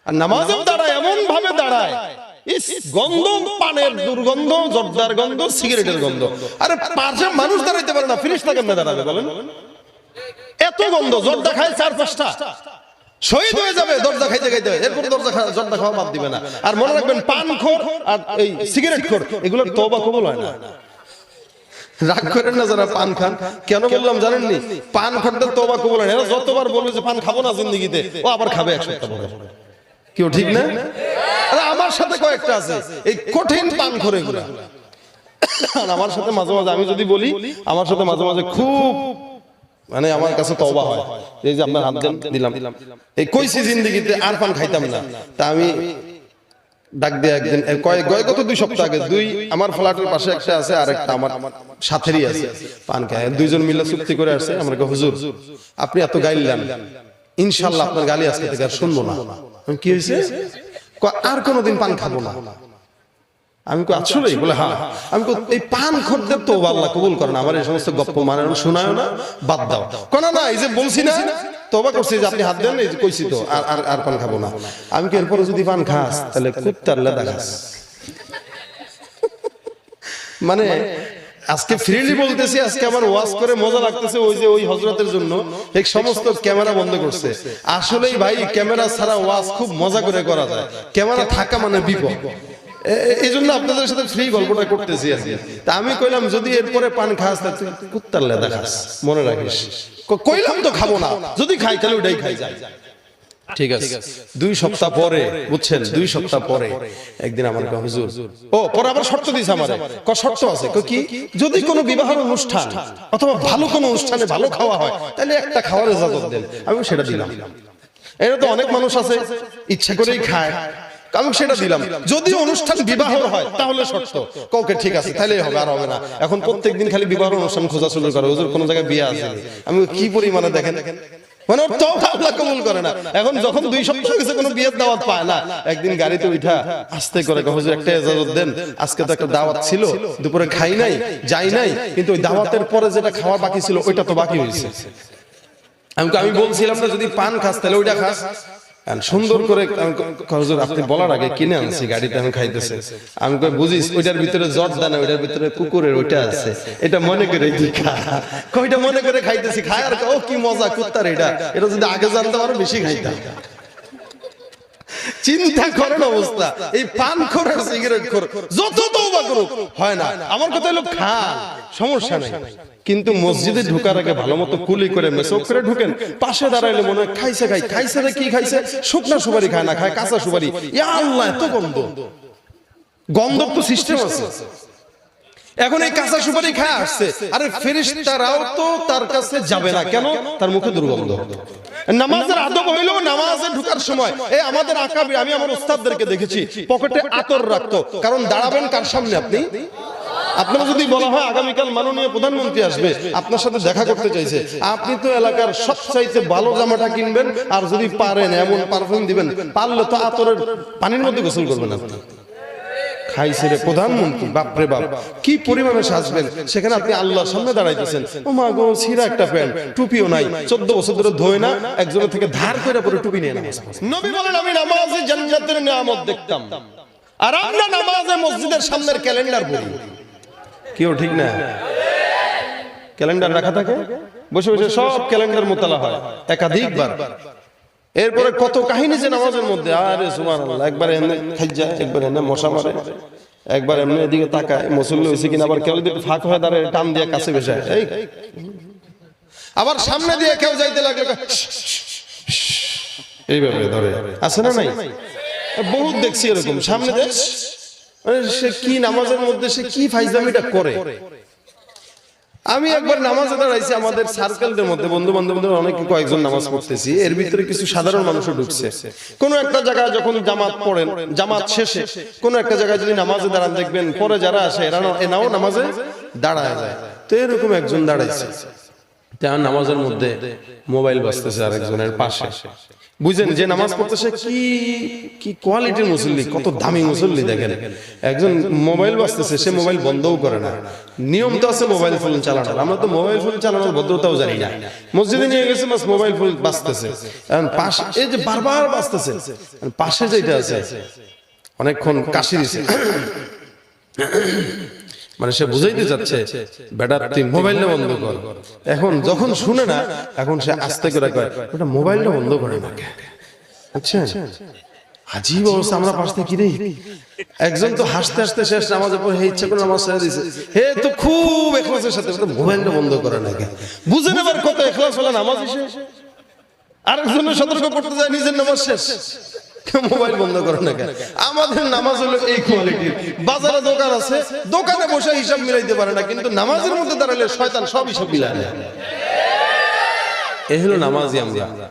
আর নামাজেও দাঁড়ায় এমন ভাবে দাঁড়ায়, ইস গন্ধ, পানের দুর্গন্ধ, জর্দার গন্ধ, সিগারেটের গন্ধ। আরে পাশে মানুষ দাঁড়াইতে পারে না, ফিরিস্তা কেমনে দাঁড়াবে বলেন? এত গন্ধ, জর্দা খায় 4-5টা, শহীদ হয়ে যাবে দরজা খাইতে খাইতে, এরপর জর্দা খাওয়া বাদ দিবে না। আর মনে রাখবেন, পানখোর আর এই সিগারেট খোর এগুলোর তওবা কবুল হয় না। রাগ করেন না যারা পান খান, কেন বললাম জানেননি? পান খোরদের তওবা কবুল হয় না। এরা যতবার বলবে যে পান খাবো না জিন্দেগিতে, ও আবার খাবে 1 সপ্তাহ পরে। কেউ ঠিক না? আরে আমার সাথে কয়েকটা আছে এই কঠিন পান খোর এগুলা। আর আমার সাথে মাঝে মাঝে, আমি যদি বলি, আমার সাথে মাঝে মাঝে খুব মানে আমার কাছে তওবা হয়। এই যে আপনার হাত দিলাম, এই কইছি জিন্দেগিতে আর পান খাইতাম না। তা আমি ডাক দিয়ে একদিন গত 2 সপ্তাহ আগে, আমার ফ্ল্যাটের পাশে একটা আছে, আর একটা আমার সাথেরই আছে, পান খায়। দুইজন মিলে চুক্তি করে আসছে। আমরা কই, হুজুর আপনি এত গাইলেন, ইনশাআল্লাহ আপনার গালি আজকে থেকে আর শুনবো না। কি হয়েছে? আর কোনোদিন পান খাবো না। আমি কই আসলেই? বলে হ্যাঁ। আমি কই এই পান খোরদের তওবা আল্লাহ কবুল করে না, আমার এই সমস্ত গপ্প মানে শোনায়ও না, বাদ দাও। কোন না, এই যে বলছি না তওবা করছি যে আপনি হাত দেন, এই যে কইছি তো আর পান খাবো না। আমি কি এরপরে যদি পান খাস তাহলে কুত্তার লেদা খাস। মানে আজকে ফ্রিলি বলতেছি, আজকে আমার ওয়াজ করে মজা লাগতেছে। ওই যে ওই হযরতের জন্য এই সমস্ত ক্যামেরা বন্ধ করছে। আসলেই ভাই ক্যামেরা ছাড়া ওয়াজ খুব মজা করে করা যায়, ক্যামেরা থাকা মানে বিপদ। এই জন্য আপনাদের সাথে ফ্রি গল্পটা করতেছি আর কি। তা আমি কইলাম যদি এরপরে পান খাস তা তুই কুত্তার লেদা খাস, মনে রাখিস। কইলাম তো খাবো না, যদি খাই তাহলে ওইটাই খাই যায়। ঠিক আছে। 2 সপ্তাহ পরে, বুঝছেন, 2 সপ্তাহ পরে একদিন আমার হুজুর, ও পরে আবার শর্ত দিয়েছে আমারে। শর্ত আছে কি? যদি কোনো বিবাহ অনুষ্ঠান অথবা ভালো কোনো অনুষ্ঠানে ভালো খাওয়া হয় তাহলে একটা খাওয়ার ইজাজত দেন। আমি সেটা দিলাম। এরা তো অনেক মানুষ আছে ইচ্ছা করেই খায়, আমি সেটা দিলাম। যদি অনুষ্ঠান বিবাহ হয় তাহলে শর্ত। কাউকে ঠিক আছে তাহলেই হবে, আর হবে না। এখন প্রত্যেকদিন খালি বিবাহ অনুষ্ঠান খোঁজা শুরু করে, হুজুর কোন জায়গায় বিয়ে আছে? আমি কি পরিমাণে দেখেন, মানে তো আল্লাহ কবুল করে না। এখন যখন 2 সপ্তাহ গেছে কোনো বিয়ের দাওয়াত পায় না, একদিন গাড়িতে উঠা আস্তে করে হুজুর একটা ইজাজত দেন, আজকে তো একটা দাওয়াত ছিল, দুপুরে খাই নাই, যাই নাই, কিন্তু ওই দাওয়াতের পরে যেটা খাওয়া বাকি ছিল ওইটা তো বাকি হয়েছে। আমি বলছিলাম না যদি পান খাস তাহলে ওইটা খাস। সুন্দর করে হুজুর আপনি বলার আগে কিনে আনছি, গাড়িতে আমি খাইতেছে। আমি কই বুঝিস ওইটার ভিতরে জর্দা না, ওইটার ভিতরে কুকুরের ওইটা আছে, এটা মনে করে খা। কইটা মনে করে খাইতেছি, খায় আর ও কি মজা, কুত্তার এটা যদি আগে জানতে পারো বেশি খাইতাম। চিন্তা করেন অবস্থা। এই পান খোর আর সিগারেট খোর যত তওবা করুক হয় না। আমার কথা হলো খান, সমস্যা নাই, কিন্তু মসজিদে ঢোকার আগে ভালো মতো কুলি করে মেসক করে ঢুকেন। পাশে দাঁড়াইলে মনে হয় খাইছে রে, কি খাইছে? শুকনা সুপারি খায় না, খায় কাঁচা সুপারি। ইয়া আল্লাহ, এত গন্ধ তো সিস্টেম আছে। এখন এই কাঁচা সুপারি খায় আসছে, আরে ফেরেশতারাও তো তার কাছে যাবে না, কেন? তার মুখে দুর্গন্ধ। নামাজের আদব হইলো নামাজে ঢোকার সময় আমাদের আকাবির, আমি আমার উস্তাদদেরকে দেখেছি পকেটে আতর রাখতো, কারণ দাঁড়াবেন কার সামনে? আপনি। আপনারা যদি বলা হয় আগামীকাল মাননীয় প্রধানমন্ত্রী আসবে, আপনার সাথে দেখা করতে চাইছে, আপনি তো এলাকার সবচাইতে ভালো জামাটা কিনবেন, আর যদি পারেন এমন পারফিউম দিবেন, পারলে তো আতরের পানির মধ্যে গোসল করবেন আপনি। খাইছে রে প্রধানমন্ত্রী, বাপরে বাপ কি পরিমাণে সাজবেন, সেখানে আপনি আল্লাহর সামনে দাঁড়াইতেছেন। ও মা গো, ছিঁড়া একটা প্যান্ট, টুপিও নাই, 14 বছর ধরে ধোয় না, একজনের থেকে ধার করে পরে টুপি নিয়ে নামাজ। নবী বলেন আমি নামাজে জান্নাতের নিয়ামত দেখতাম, আর আমরা নামাজে মসজিদের সামনের ক্যালেন্ডার পড়ি। কেউ ঠিক না? ক্যালেন্ডার রাখা থাকে, বসে বসে সব ক্যালেন্ডার মোতালা হয় একাধিকবার। এরপরে কত কাহিনী যে নামাজের মধ্যে, আরে সুবহানাল্লাহ, একবার এমনি খাইজা, একবার এমনি মশা মারে, একবার এমনি এদিকে তাকায় মুসল্লি হইছে কিনা, আবার কেউ যদি ফাঁক হয়ে দাঁড়ায় টান দিয়ে কাছে বসে, আবার সামনে দিয়ে কেউ যাইতে লাগলে এইভাবে ধরে, আছে না নাই? বহুত দেখছি এরকম সামনে দেশ, সে কি নামাজের মধ্যে সে কি ফাইজলামিটা করে। আমি একবার নামাজে দাঁড়াইছি, আমাদের সার্কেলদের মধ্যে বন্ধু বান্ধবদের অনেকে কয়েকজন নামাজ পড়তেছি, এর ভিতরে কিছু সাধারণ মানুষও ঢুকছে। কোন একটা জায়গায় যখন জামাত পড়েন, জামাত শেষে কোন একটা জায়গায় যদি নামাজে দাঁড়ান, দেখবেন পরে যারা আসে এনাও নামাজে দাঁড়ায় যায়। তো এরকম একজন দাঁড়াইছে, তার নামাজের মধ্যে মোবাইল বাজতেছে আরেকজনের পাশে। বুঝেন যে নামাজ পড়তেছে কি কি কোয়ালিটির মুসল্লি, কত দামি মুসল্লি। দেখেন একজন মোবাইল বাজতেছে, সে মোবাইল বন্ধও করে না। নিয়ম তো আছে মোবাইল ফোন চালানোর, আমরা তো মোবাইল ফোন চালানোর ভদ্রতাও জানি না। মসজিদে নিয়ে গেছে বাস মোবাইল ফোন বাজতেছে, পাশে এই যে বারবার বাজতেছে, পাশে যেটা আছে অনেকক্ষণ কাশি দিছে, মানে সে বুঝাইতে যাচ্ছে বেটা তুই মোবাইলটা বন্ধ কর। এখন যখন শুনে না, এখন সে আস্তে করে কয় ওটা মোবাইলটা বন্ধ করে না। আচ্ছা আজীব অবস্থা। আমরা পাশ থেকে কিরে একজন তো হাসতে হাসতে শেষ নামাজের পর হে ইচ্ছা করে নামাজ ছেড়ে দিছে, হে তো খুব ইখলাসের সাথে মোবাইলটা বন্ধ করে না। বুঝে নেবার কত ইখলাস হলো নামাজ এসে, আরেকজনের সতর্ক করতে যায় নিজের নামাজ শেষ, মোবাইল বন্ধ করে না। আমাদের নামাজ হলো এই কোয়ালিটির। বাজারে দোকান আছে, দোকানে বসে হিসাব মিলাইতে পারে না, কিন্তু নামাজের মধ্যে দাঁড়ালে শয়তান সব হিসাব মিলায়। এই হলো নামাজি আমরা।